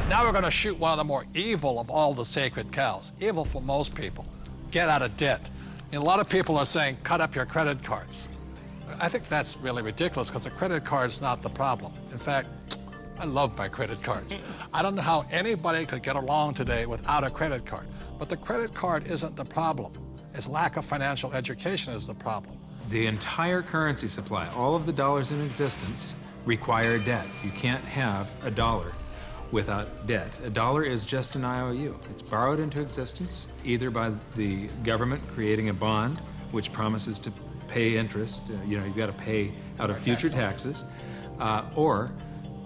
Now we're going to shoot one of the more evil of all the sacred cows. Evil for most people. Get out of debt. And a lot of people are saying, cut up your credit cards. I think that's really ridiculous because a credit card is not the problem. In fact, I love my credit cards. I don't know how anybody could get along today without a credit card. But the credit card isn't the problem. It's lack of financial education is the problem. The entire currency supply, all of the dollars in existence, require debt. You can't have a dollar without debt. A dollar is just an IOU. It's borrowed into existence either by the government creating a bond which promises to pay interest, you've got to pay out of future taxes, or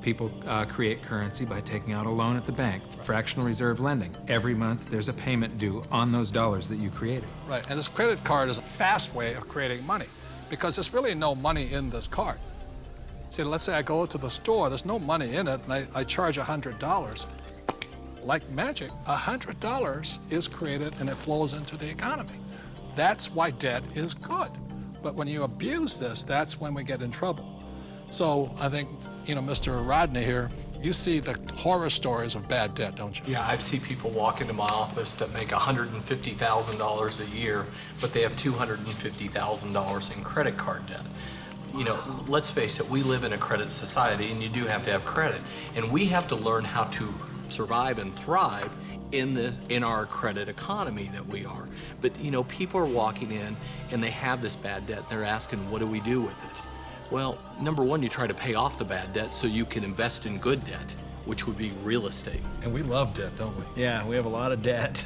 people create currency by taking out a loan at the bank, fractional reserve lending. Every month there's a payment due on those dollars that you created. Right, and this credit card is a fast way of creating money because there's really no money in this card. See, let's say I go to the store, there's no money in it, and I charge $100. Like magic, $100 is created and it flows into the economy. That's why debt is good. But when you abuse this, that's when we get in trouble. So I think, Mr. Rodney here, you see the horror stories of bad debt, don't you? Yeah, I've seen people walk into my office that make $150,000 a year, but they have $250,000 in credit card debt. Let's face it, we live in a credit society, and you do have to have credit. And we have to learn how to survive and thrive in our credit economy that we are. But, people are walking in, and they have this bad debt, and they're asking, what do we do with it? Well, number one, you try to pay off the bad debt so you can invest in good debt, which would be real estate. And we love debt, don't we? Yeah, we have a lot of debt.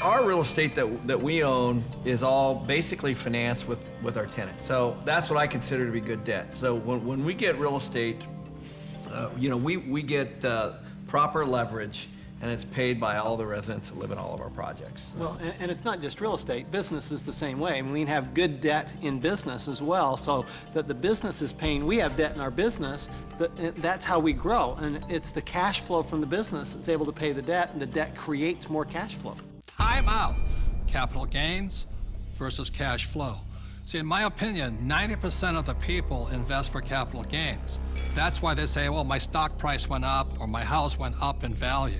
Our real estate that we own is all basically financed with our tenants. So that's what I consider to be good debt. So when we get real estate, we get proper leverage, and it's paid by all the residents who live in all of our projects. Well, and it's not just real estate. Business is the same way. I mean, we have good debt in business as well, so that the business is paying. We have debt in our business. That's how we grow, and it's the cash flow from the business that's able to pay the debt, and the debt creates more cash flow. Time out. Capital gains versus cash flow. See, in my opinion, 90% of the people invest for capital gains. That's why they say, well, my stock price went up or my house went up in value.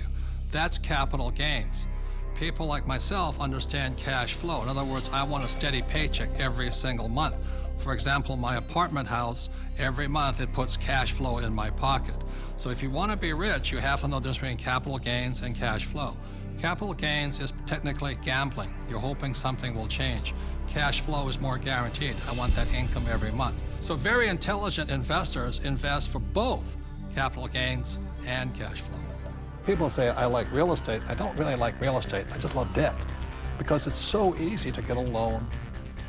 That's capital gains. People like myself understand cash flow. In other words, I want a steady paycheck every single month. For example, my apartment house, every month it puts cash flow in my pocket. So if you want to be rich, you have to know the difference between capital gains and cash flow. Capital gains is technically gambling. You're hoping something will change. Cash flow is more guaranteed. I want that income every month. So very intelligent investors invest for both capital gains and cash flow. People say, I like real estate. I don't really like real estate. I just love debt because it's so easy to get a loan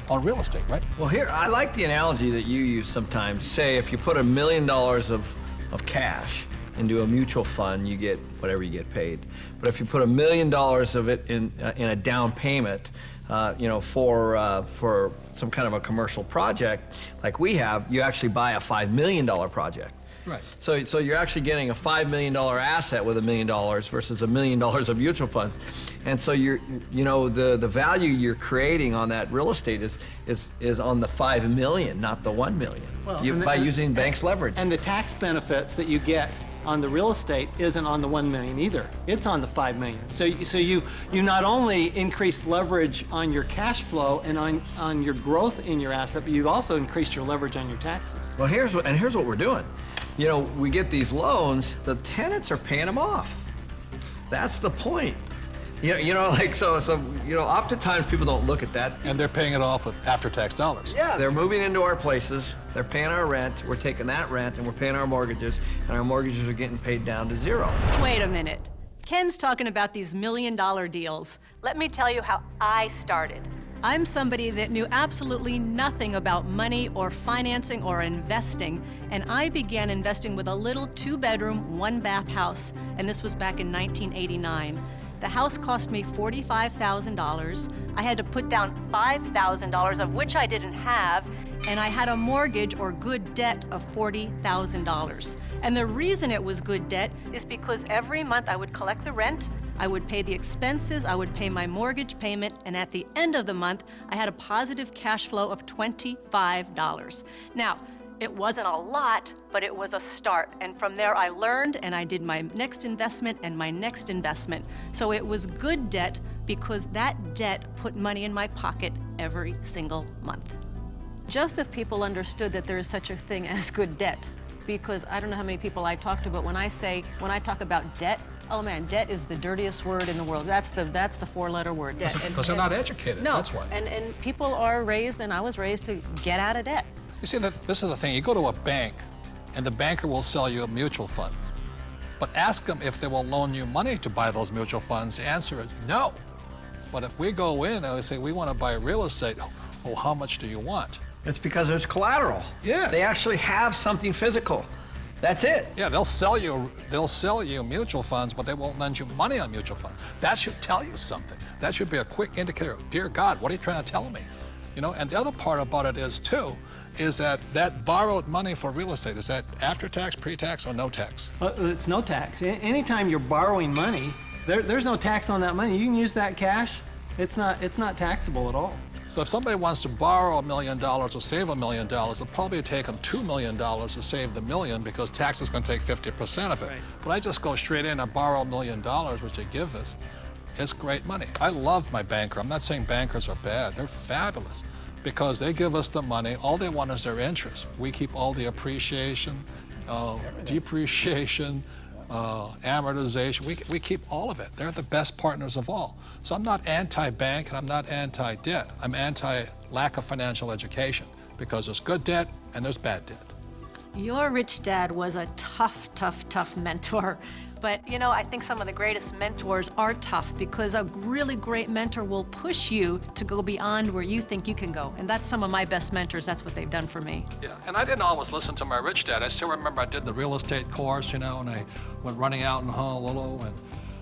on real estate, right? Well, here, I like the analogy that you use sometimes. Say if you put $1 million of cash into a mutual fund, you get whatever you get paid. But if you put $1 million of it in a down payment, for some kind of a commercial project like we have, you actually buy a $5 million project. Right. So you're actually getting a $5 million asset with $1 million versus $1 million of mutual funds. And so the value you're creating on that real estate is on the $5 million, not the $1 million, by using banks' leverage. And the tax benefits that you get on the real estate isn't on the $1 million either. It's on the $5 million. So you not only increased leverage on your cash flow and on your growth in your asset, but you've also increased your leverage on your taxes. Well, here's what we're doing. We get these loans, the tenants are paying them off. That's the point. Oftentimes people don't look at that. And they're paying it off with after-tax dollars. Yeah, they're moving into our places, they're paying our rent, we're taking that rent and we're paying our mortgages, and our mortgages are getting paid down to zero. Wait a minute. Ken's talking about these million-dollar deals. Let me tell you how I started. I'm somebody that knew absolutely nothing about money or financing or investing, and I began investing with a little 2-bedroom, 1-bath house, and this was back in 1989. The house cost me $45,000. I had to put down $5,000, of which I didn't have, and I had a mortgage or good debt of $40,000. And the reason it was good debt is because every month I would collect the rent, I would pay the expenses, I would pay my mortgage payment, and at the end of the month, I had a positive cash flow of $25. Now, It wasn't a lot, but it was a start. And from there I learned and I did my next investment and my next investment. So it was good debt because that debt put money in my pocket every single month. Just if people understood that there is such a thing as good debt, because I don't know how many people I talk to, but when I talk about debt, oh man, debt is the dirtiest word in the world. That's the four-letter word, debt. Because they're not educated, no, that's why. And people are raised, and I was raised to get out of debt. You see, this is the thing. You go to a bank, and the banker will sell you mutual funds. But ask them if they will loan you money to buy those mutual funds. The answer is no. But if we go in and we say, we want to buy real estate, oh, how much do you want? It's because there's collateral. Yes. They actually have something physical. That's it. Yeah, they'll sell you mutual funds, but they won't lend you money on mutual funds. That should tell you something. That should be a quick indicator. Dear God, what are you trying to tell me? You know, and the other part about it is, too, is that borrowed money for real estate, is that after tax, pre-tax, or no tax? It's no tax. Anytime you're borrowing money, there's no tax on that money. You can use that cash. It's not taxable at all. So if somebody wants to borrow $1 million or save $1 million, it'll probably take them $2 million to save the million because tax is going to take 50% of it. Right. But I just go straight in and borrow $1 million, which they give us. It's great money. I love my banker. I'm not saying bankers are bad. They're fabulous because they give us the money. All they want is their interest. We keep all the appreciation, depreciation, amortization. We keep all of it. They're the best partners of all. So I'm not anti-bank and I'm not anti-debt. I'm anti-lack of financial education because there's good debt and there's bad debt. Your rich dad was a tough, tough, tough mentor. But, you know, I think some of the greatest mentors are tough because a really great mentor will push you to go beyond where you think you can go. And that's some of my best mentors. That's what they've done for me. Yeah, and I didn't always listen to my rich dad. I still remember I did the real estate course, you know, and I went running out in Honolulu, and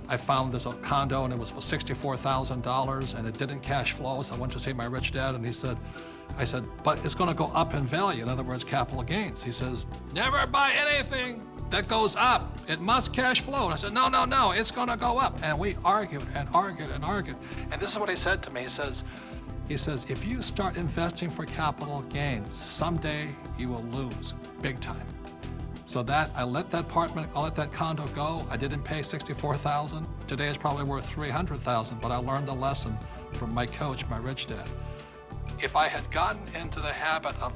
I found this condo, and it was for $64,000, and it didn't cash flow, so I went to see my rich dad, and I said, but it's going to go up in value, in other words, capital gains. He says, never buy anything that goes up. It must cash flow. And I said, no, no, no, it's going to go up. And we argued and argued and argued. And this is what he said to me. He says, if you start investing for capital gains, someday you will lose big time. So I let that condo go. I didn't pay $64,000. Today it's probably worth $300,000, but I learned the lesson from my coach, my rich dad. If I had gotten into the habit of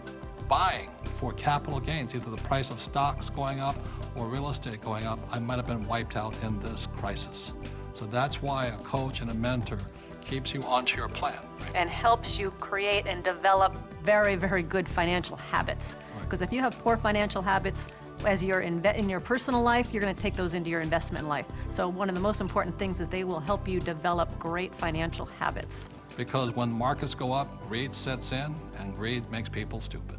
buying for capital gains, either the price of stocks going up or real estate going up, I might have been wiped out in this crisis. So that's why a coach and a mentor keeps you onto your plan. And helps you create and develop very, very good financial habits. Because if you have poor financial habits, as you're in your personal life, you're going to take those into your investment life. So one of the most important things is they will help you develop great financial habits. Because when markets go up, greed sets in, and greed makes people stupid.